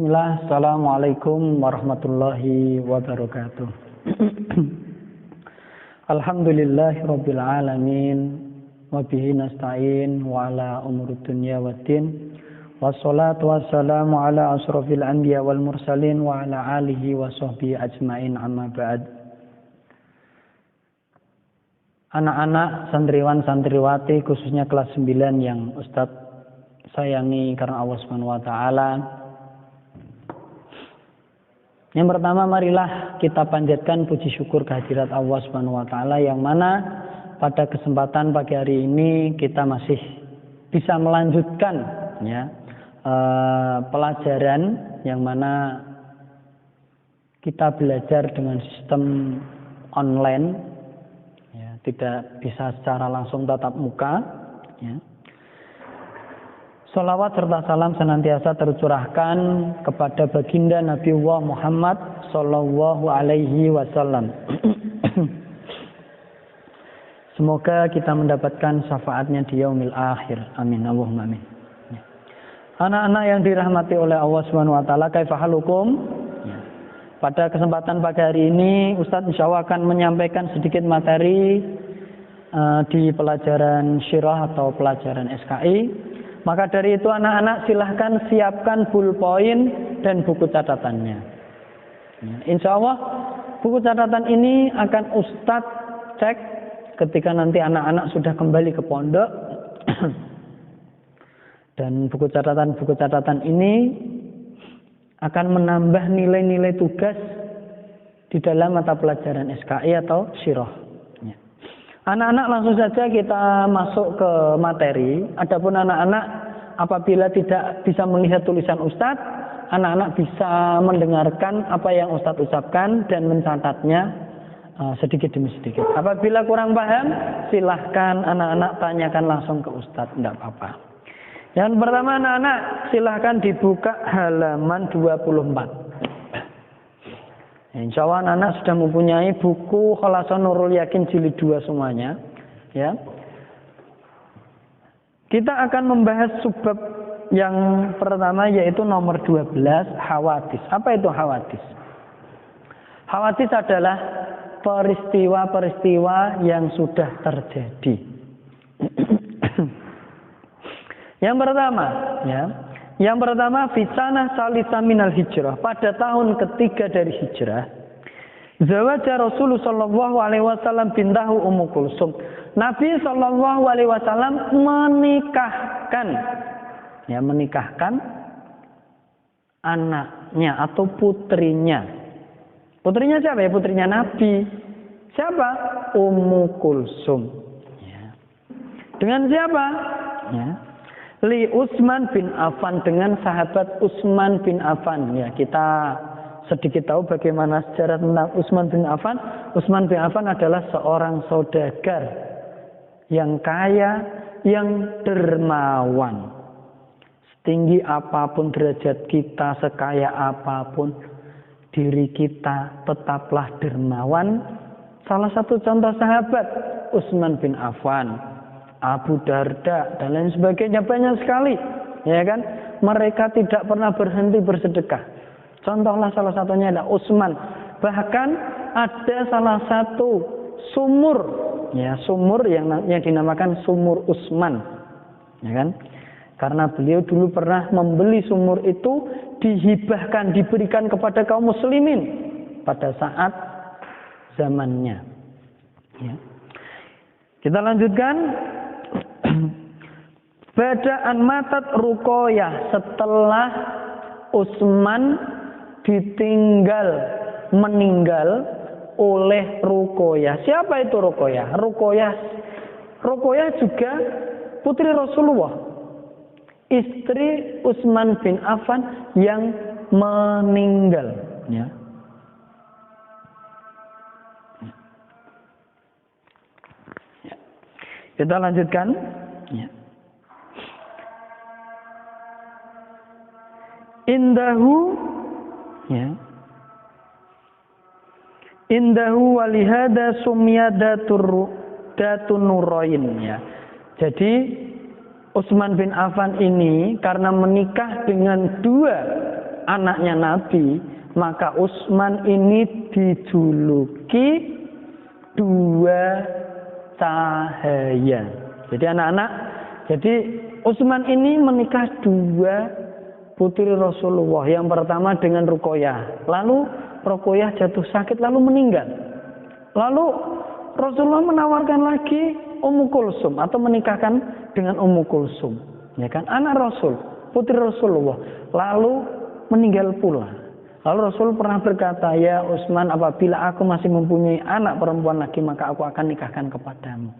Bismillah, Assalamualaikum warahmatullahi wabarakatuh. Alhamdulillahi rabbil alamin, wabihi nasta'in wa ala umuri dunya waddin, wassalatu wassalamu ala asrafil anbiya wal mursalin wa ala alihi wa sahbihi ajmain, amma ba'd. Anak-anak santriwan santriwati khususnya kelas 9 yang Ustadz sayangi karena Allah Subhanahu wa taala. Yang pertama, marilah kita panjatkan puji syukur kehadirat Allah Subhanahu wa taala yang mana pada kesempatan pagi hari ini kita masih bisa melanjutkan pelajaran yang mana kita belajar dengan sistem online, tidak bisa secara langsung tatap muka. Sholawat serta salam senantiasa tercurahkan kepada baginda Nabiullah Muhammad Sallallahu Alaihi Wasallam. Semoga kita mendapatkan syafaatnya di yaumil akhir. Amin. Allahumma amin. Anak-anak yang dirahmati oleh Allah Subhanahu Wa Taala, kaifa halukum? Pada kesempatan pagi hari ini, Ustadz insya Allah akan menyampaikan sedikit materi di pelajaran syirah atau pelajaran SKI. Maka dari itu anak-anak silahkan siapkan ballpoint dan buku catatannya. Insya Allah buku catatan ini akan Ustadz cek ketika nanti anak-anak sudah kembali ke pondok. Dan buku catatan ini akan menambah nilai-nilai tugas di dalam mata pelajaran SKI atau syirah. Anak-anak langsung saja kita masuk ke materi. Adapun anak-anak apabila tidak bisa melihat tulisan Ustadz, anak-anak bisa mendengarkan apa yang Ustadz ucapkan dan mencatatnya sedikit demi sedikit. Apabila kurang paham, silahkan anak-anak tanyakan langsung ke Ustadz, tidak apa-apa. Yang pertama, anak-anak silahkan dibuka halaman 24. Insya Allah anak-anak sudah mempunyai buku Khulasatul Nurul Yakin jilid 2 semuanya. Ya. Kita akan membahas subbab yang pertama yaitu nomor 12, hawadis. Apa itu hawadis? Hawadis adalah peristiwa-peristiwa yang sudah terjadi. Yang pertama, fisanah salisa minal hijrah. Pada tahun ketiga dari hijrah, zawaja Rasulullah sallallahu alaihi wasallam bintahu Ummu Kulsum. Nabi sallallahu alaihi wasallam menikahkan anaknya atau putrinya. Putrinya siapa ya? Putrinya Nabi. Siapa? Ummu Kulsum. Dengan siapa? Li Utsman bin Affan, dengan sahabat Utsman bin Affan. Ya, kita sedikit tahu bagaimana sejarah tentang Utsman bin Affan. Utsman bin Affan adalah seorang saudagar yang kaya, yang dermawan. Setinggi apapun derajat kita, sekaya apapun diri kita, tetaplah dermawan. Salah satu contoh sahabat Utsman bin Affan, Abu Darda dan lain sebagainya, banyak sekali, ya kan? Mereka tidak pernah berhenti bersedekah. Contohlah salah satunya adalah Utsman. Bahkan ada salah satu sumur yang dinamakan sumur Utsman, ya kan? Karena beliau dulu pernah membeli sumur itu, diberikan kepada kaum muslimin pada saat zamannya. Ya. Kita lanjutkan. Bada'an matat Ruqayyah, setelah Utsman meninggal oleh Ruqayyah. Siapa itu Ruqayyah? Ruqayyah juga putri Rasulullah, istri Utsman bin Affan yang meninggal. Ya. Kita lanjutkan. Indahu walihada sumya datun nurain. Jadi Utsman bin Affan ini karena menikah dengan dua anaknya Nabi, maka Utsman ini dijuluki dua cahaya. Jadi anak-anak, jadi Utsman ini menikah dua putri Rasulullah. Yang pertama dengan Ruqayyah. Lalu Ruqayyah jatuh sakit lalu meninggal. Lalu Rasulullah menawarkan lagi Ummu Kulsum atau menikahkan dengan Ummu Kulsum. Ya kan? Anak Rasul, putri Rasulullah. Lalu meninggal pula. Lalu Rasul pernah berkata, "Ya Utsman, apabila aku masih mempunyai anak perempuan lagi, maka aku akan nikahkan kepadamu."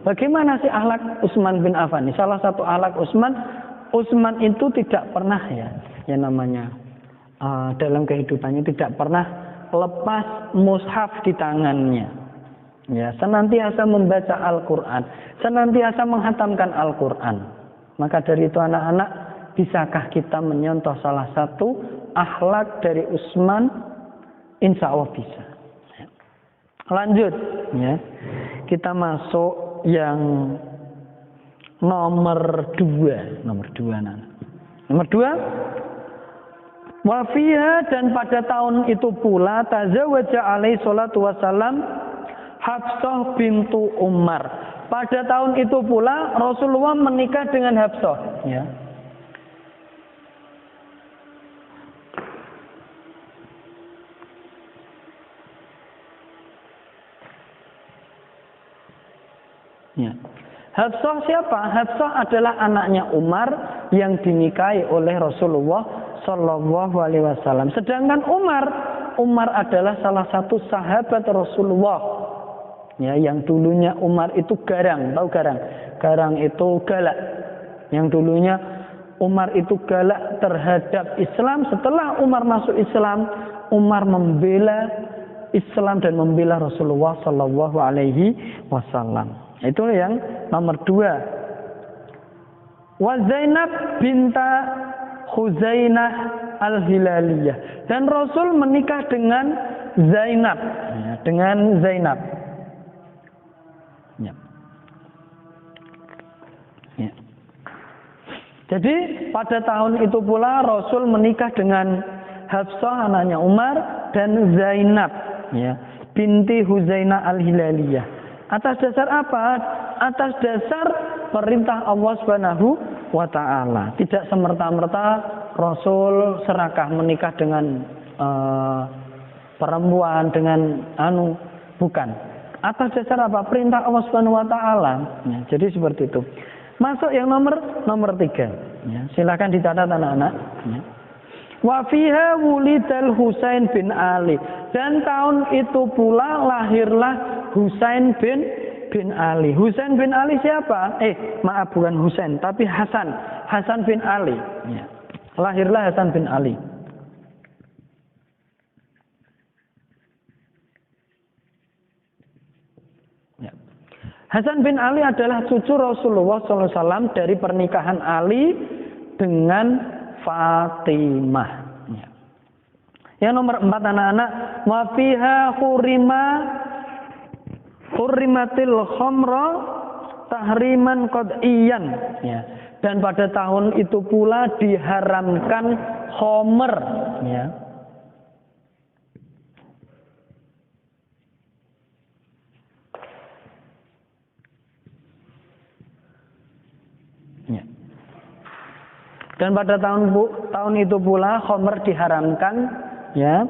Bagaimana sih akhlak Utsman bin Affan? Salah satu akhlak Utsman itu tidak pernah ya namanya dalam kehidupannya tidak pernah lepas mushaf di tangannya. Ya, senantiasa membaca Al-Qur'an, senantiasa menghatamkan Al-Qur'an. Maka dari itu anak-anak, bisakah kita menyontoh salah satu akhlak dari Utsman? Insya Allah bisa. Lanjut, ya. Kita masuk yang nomor 2. Nomor 2, anak. Nomor 2. Wafiha, dan pada tahun itu pula tazawwaja alaihi salatu wasalam Hafsah bintu Umar. Pada tahun itu pula Rasulullah menikah dengan Hafsah, ya. Ya. Hafsah siapa? Hafsah adalah anaknya Umar yang dinikahi oleh Rasulullah Shallallahu Alaihi Wasallam. Sedangkan Umar adalah salah satu sahabat Rasulullah. Ya, yang dulunya Umar itu garang, tahu garang? Garang itu galak. Yang dulunya Umar itu galak terhadap Islam. Setelah Umar masuk Islam, Umar membela Islam dan membela Rasulullah Shallallahu Alaihi Wasallam. Itu yang nomor 2. Wa Zainab binta Khuzainah al-Hilaliyah. Dan Rasul menikah dengan Zainab. Ya, dengan Zainab. Ya. Ya. Jadi pada tahun itu pula Rasul menikah dengan Hafsah anaknya Umar dan Zainab, ya, binti Khuzainah al-Hilaliyah. Atas dasar apa? Atas dasar perintah Allah Subhanahu wa ta'ala. Tidak semerta-merta Rasul serakah menikah dengan perempuan dengan bukan. Atas dasar apa? Perintah Allah Subhanahu wa ta'ala. Ya, jadi seperti itu. Masuk yang nomor 3. Ya, silakan dicatat anak-anak. Ya. Wa fiha wulidal Husain bin Ali. Dan tahun itu pula lahirlah Husain bin Ali. Husain bin Ali siapa? Maaf, bukan Husain, tapi Hasan. Hasan bin Ali. Ya. Lahirlah Hasan bin Ali. Ya. Hasan bin Ali adalah cucu Rasulullah SAW dari pernikahan Ali dengan Fatimah. Ya. Yang nomor 4 anak-anak, wa fiha hurrimatil khamra tahriman qad'iyan. Ya. Dan pada tahun itu pula diharamkan khamr, ya. Ya. Dan pada tahun itu pula khamr diharamkan, ya,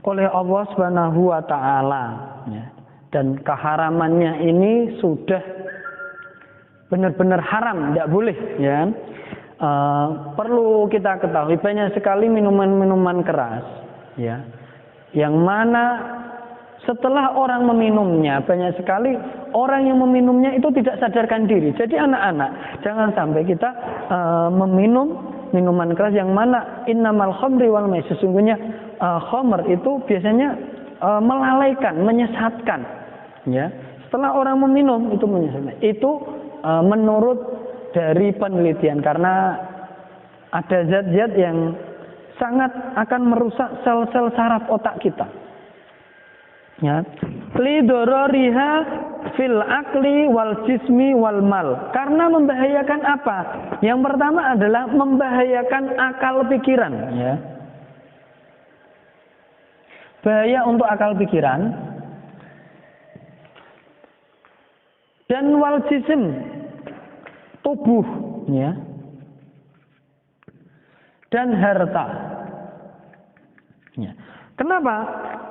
oleh Allah Subhanahu wa ta'ala, ya. Dan keharamannya ini sudah benar-benar haram, tidak boleh, ya. Perlu kita ketahui banyak sekali minuman-minuman keras, ya, yang mana setelah orang meminumnya, banyak sekali orang yang meminumnya itu tidak sadarkan diri. Jadi anak-anak, jangan sampai kita meminum minuman keras yang mana innamal khamri wal maisir. Sesungguhnya khamr itu biasanya melalaikan, menyesatkan, ya. Setelah orang meminum itu menyesatkan. Itu menurut dari penelitian, karena ada zat-zat yang sangat akan merusak sel-sel saraf otak kita. Ya, lidororiha fil akli wal jismi wal mal. Karena membahayakan apa? Yang pertama adalah membahayakan akal pikiran, ya. Bahaya untuk akal pikiran. Dan wal jism, tubuh, ya. Dan harta. Ya. Kenapa?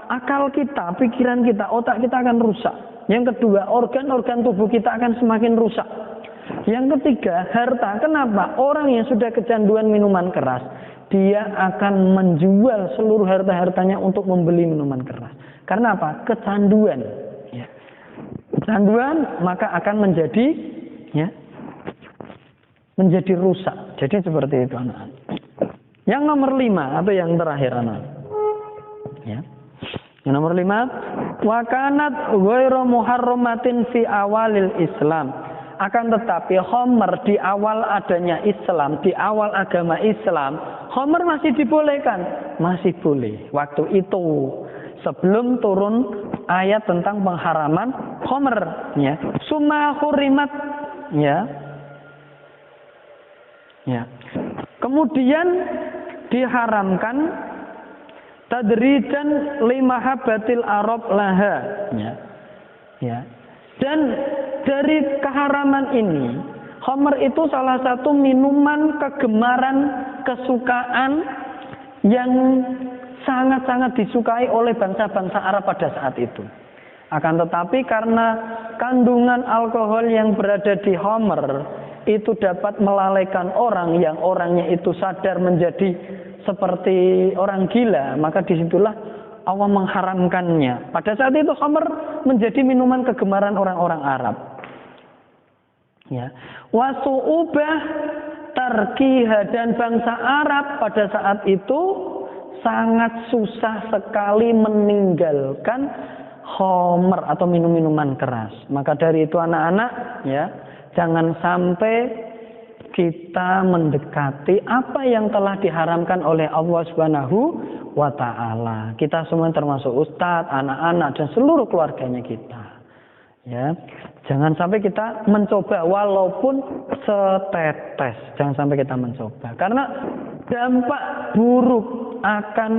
Akal kita, pikiran kita, otak kita akan rusak. Yang kedua, organ-organ tubuh kita akan semakin rusak. Yang ketiga, harta. Kenapa? Orang yang sudah kecanduan minuman keras, dia akan menjual seluruh harta-hartanya untuk membeli minuman keras. Karena apa? Kecanduan. Ya. Kecanduan maka akan menjadi, ya, menjadi rusak. Jadi seperti itu, anak-anak. Yang nomor 5 atau yang terakhir, anak. Ya. Yang nomor 5, wa kanat ghairu muharramatin fi awalil Islam. Akan tetapi khamr di awal adanya Islam, di awal agama Islam, khamr masih dibolehkan, masih boleh. Waktu itu sebelum turun ayat tentang pengharaman khamr, ya. Summa hurimat, ya. Ya. Kemudian diharamkan tadrijan limahabatil Arab laha, ya. Ya. Dan dari keharaman ini, khamr itu salah satu minuman kegemaran, kesukaan yang sangat-sangat disukai oleh bangsa-bangsa Arab pada saat itu. Akan tetapi karena kandungan alkohol yang berada di khamr itu dapat melalaikan orang yang orangnya itu sadar menjadi seperti orang gila, maka disitulah Allah mengharamkannya. Pada saat itu khamr menjadi minuman kegemaran orang-orang Arab. Ya. Wasu'ubah tarkiha, dan bangsa Arab pada saat itu sangat susah sekali meninggalkan khamr atau minum-minuman keras. Maka dari itu anak-anak, ya, jangan sampai kita mendekati apa yang telah diharamkan oleh Allah Subhanahu wa ta'ala. Kita semua termasuk ustadz, anak-anak, dan seluruh keluarganya kita. Ya, jangan sampai kita mencoba walaupun setetes. Jangan sampai kita mencoba. Karena dampak buruk akan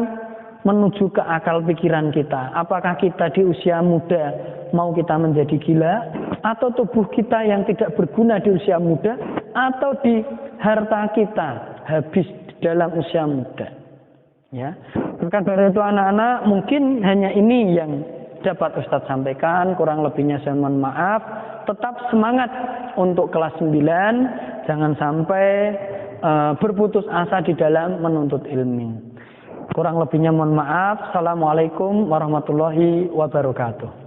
menuju ke akal pikiran kita. Apakah kita di usia muda mau kita menjadi gila, atau tubuh kita yang tidak berguna di usia muda, atau di harta kita habis dalam usia muda. Ya, maka dari itu anak-anak, mungkin hanya ini yang dapat Ustadz sampaikan. Kurang lebihnya saya mohon maaf. Tetap semangat untuk kelas 9. Jangan sampai berputus asa di dalam menuntut ilmu. Kurang lebihnya mohon maaf. Assalamualaikum warahmatullahi wabarakatuh.